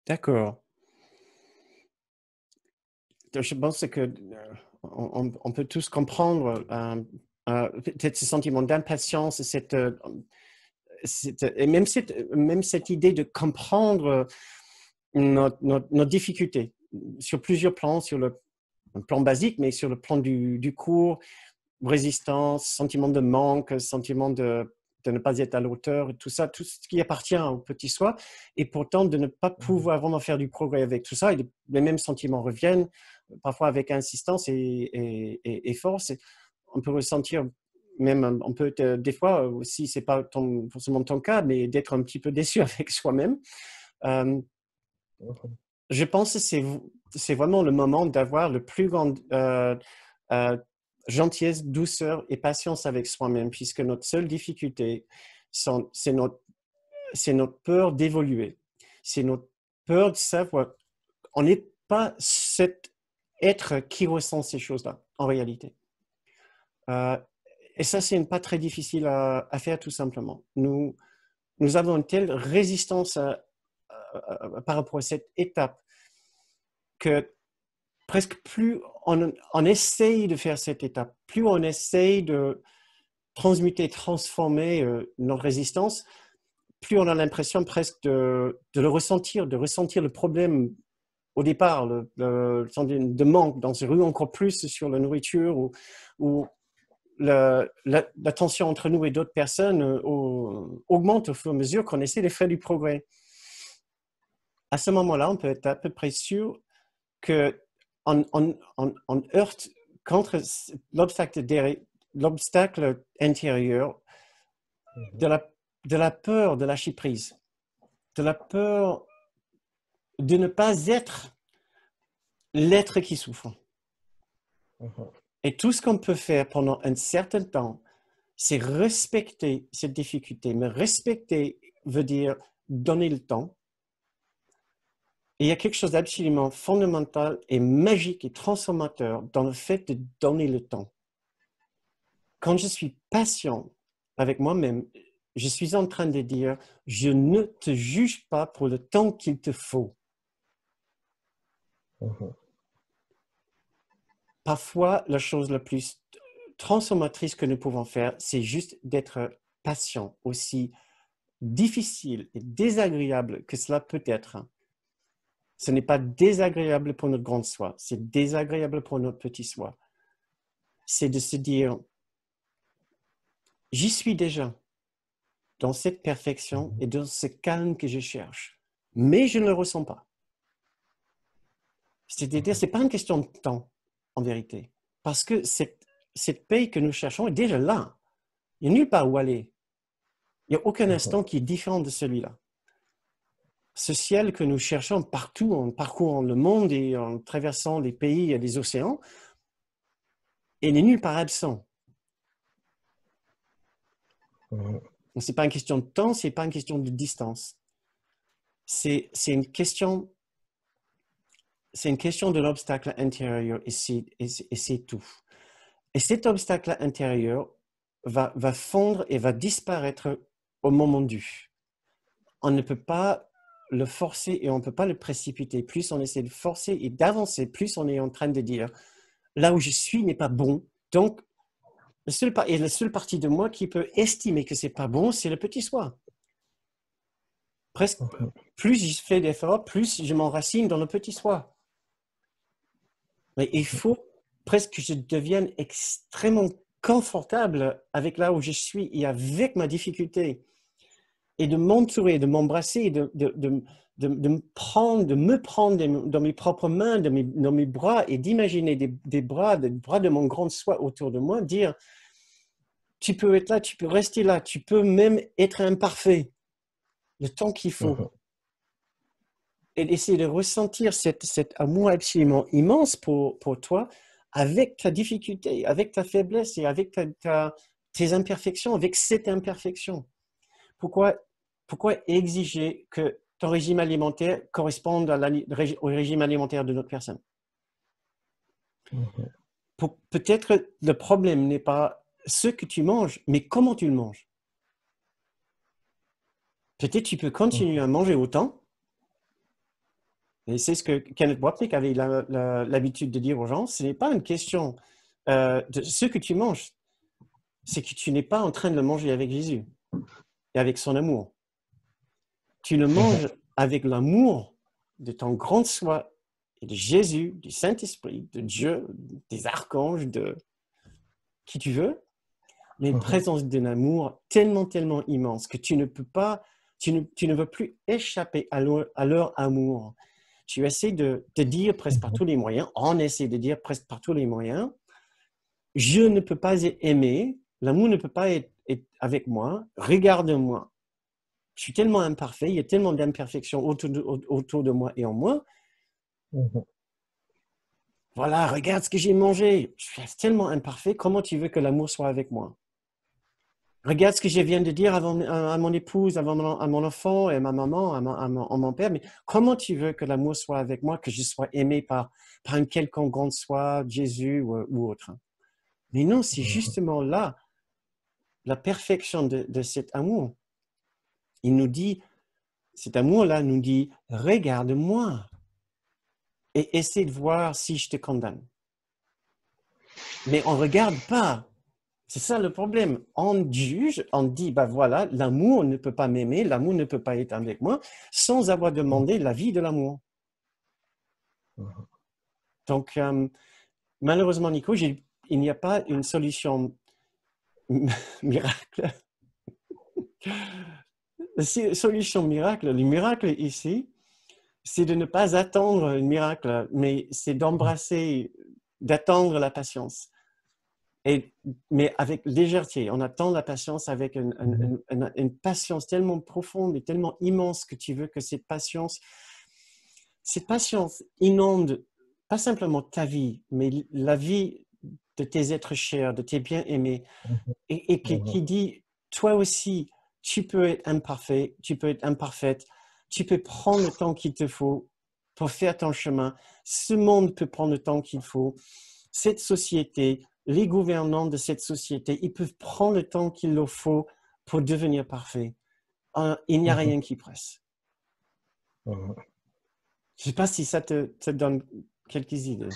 D'accord. Je pense que, on peut tous comprendre, peut-être ce sentiment d'impatience, et même cette idée de comprendre nos difficultés sur plusieurs plans, sur le plan basique, mais sur le plan du cours, résistance, sentiment de manque, sentiment de ne pas être à la hauteur, tout ça, tout ce qui appartient au petit soi, et pourtant de ne pas Mmh. pouvoir vraiment faire du progrès avec tout ça, et les mêmes sentiments reviennent, parfois avec insistance et force. Et on peut ressentir même, on peut des fois aussi, c'est pas forcément ton cas, mais d'être un petit peu déçu avec soi-même. Euh, Mmh. je pense que c'est vraiment le moment d'avoir le plus grand euh, gentillesse, douceur et patience avec soi-même, puisque notre seule difficulté, c'est notre peur d'évoluer. C'est notre peur de savoir. On n'est pas cet être qui ressent ces choses-là, en réalité. Euh, et ça, c'est pas très difficile à faire, tout simplement. Nous avons une telle résistance par rapport à cette étape que presque plus on essaye de faire cette étape, plus on essaye de transmuter, transformer notre résistance, plus on a l'impression presque de le ressentir, de ressentir le problème au départ, de manque, d'en se ruer encore plus sur la nourriture, ou la tension entre nous et d'autres personnes augmente au fur et à mesure qu'on essaie de faire du progrès. À ce moment-là, on peut être à peu près sûr que on heurte contre l'obstacle intérieur Mmh. de la peur de lâcher prise, de la peur de ne pas être l'être qui souffre. Mmh. Et tout ce qu'on peut faire pendant un certain temps, c'est respecter cette difficulté. Mais respecter veut dire donner le temps. Et il y a quelque chose d'absolument fondamental et magique et transformateur dans le fait de donner le temps. Quand je suis patient avec moi-même, je suis en train de dire, je ne te juge pas pour le temps qu'il te faut. Mmh. Parfois, la chose la plus transformatrice que nous pouvons faire, c'est juste d'être patient, aussi difficile et désagréable que cela peut être. Ce n'est pas désagréable pour notre grande soi, c'est désagréable pour notre petit soi. C'est de se dire, j'y suis déjà dans cette perfection Mmh. et dans ce calme que je cherche, mais je ne le ressens pas. C'est-à-dire, ce n'est pas une question de temps, en vérité, parce que cette paix que nous cherchons est déjà là. Il n'y a nulle part où aller. Il n'y a aucun Mmh. instant qui est différent de celui-là. Ce ciel que nous cherchons partout, en parcourant le monde et en traversant les pays et les océans, il n'est nulle part absent. Mmh. Ce n'est pas une question de temps, ce n'est pas une question de distance. C'est une question, c'est une question de l'obstacle intérieur, et c'est tout. Et cet obstacle intérieur va fondre et va disparaître au moment dû. On ne peut pas le forcer et on ne peut pas le précipiter. Plus on essaie de forcer et d'avancer, plus on est en train de dire, là où je suis n'est pas bon. Donc, la seule partie de moi qui peut estimer que c'est pas bon, c'est le petit soi. Presque, Mmh. plus je fais d'efforts, plus je m'enracine dans le petit soi. Mais il faut presque que je devienne extrêmement confortable avec là où je suis et avec ma difficulté, et de m'entourer, de m'embrasser, de me prendre dans mes propres mains, dans mes bras, et d'imaginer des bras de mon grand soi autour de moi, dire, tu peux être là, tu peux rester là, tu peux même être imparfait, le temps qu'il faut. Mmh. Et d'essayer de ressentir cet amour absolument immense pour toi, avec ta difficulté, avec ta faiblesse et avec tes imperfections, avec cette imperfection. Pourquoi, pourquoi exiger que ton régime alimentaire corresponde au régime alimentaire de notre personne? Mmh. Peut-être le problème n'est pas ce que tu manges, mais comment tu le manges. Peut-être tu peux continuer Mmh. à manger autant, Et c'est ce que Kenneth Wapnick avait l'habitude de dire aux gens, ce n'est pas une question de ce que tu manges, c'est que tu n'es pas en train de le manger avec Jésus et avec son amour. Tu le manges avec l'amour de ton grand soi et de Jésus, du Saint-Esprit, de Dieu, des archanges, de qui tu veux, mais une présence d'un amour tellement, tellement immense que tu ne peux pas, tu ne veux plus échapper à leur amour. Tu essaies de dire presque par tous les moyens, on essaie de dire presque par tous les moyens, je ne peux pas aimer, l'amour ne peut pas être avec moi, regarde-moi. Je suis tellement imparfait, il y a tellement d'imperfections autour de moi et en moi. Voilà, regarde ce que j'ai mangé. Je suis tellement imparfait, comment tu veux que l'amour soit avec moi? Regarde ce que je viens de dire à mon épouse, à mon enfant, et à ma maman, à mon père. Mais comment tu veux que l'amour soit avec moi, que je sois aimé par un quelconque grande soi, Jésus ou autre? Mais non, c'est justement là, la perfection de cet amour. Il nous dit, cet amour-là nous dit, regarde-moi et essaie de voir si je te condamne. Mais on ne regarde pas. C'est ça le problème. On juge, on dit, ben voilà, l'amour ne peut pas m'aimer, l'amour ne peut pas être avec moi, sans avoir demandé l'avis de l'amour. Donc, malheureusement, Nico, il n'y a pas une solution miracle. La solution miracle, le miracle ici, c'est de ne pas attendre un miracle, mais c'est d'embrasser, d'attendre la patience. Mais avec légèreté, on attend la patience avec une patience tellement profonde et tellement immense que tu veux que cette patience inonde pas simplement ta vie, mais la vie de tes êtres chers, de tes bien-aimés, et qui dit, toi aussi, tu peux être imparfait, tu peux être imparfaite, tu peux prendre le temps qu'il te faut pour faire ton chemin. Ce monde peut prendre le temps qu'il faut. Cette société, les gouvernants de cette société, ils peuvent prendre le temps qu'il leur faut pour devenir parfaits. Il n'y a rien qui presse. Je ne sais pas si ça te donne quelques idées.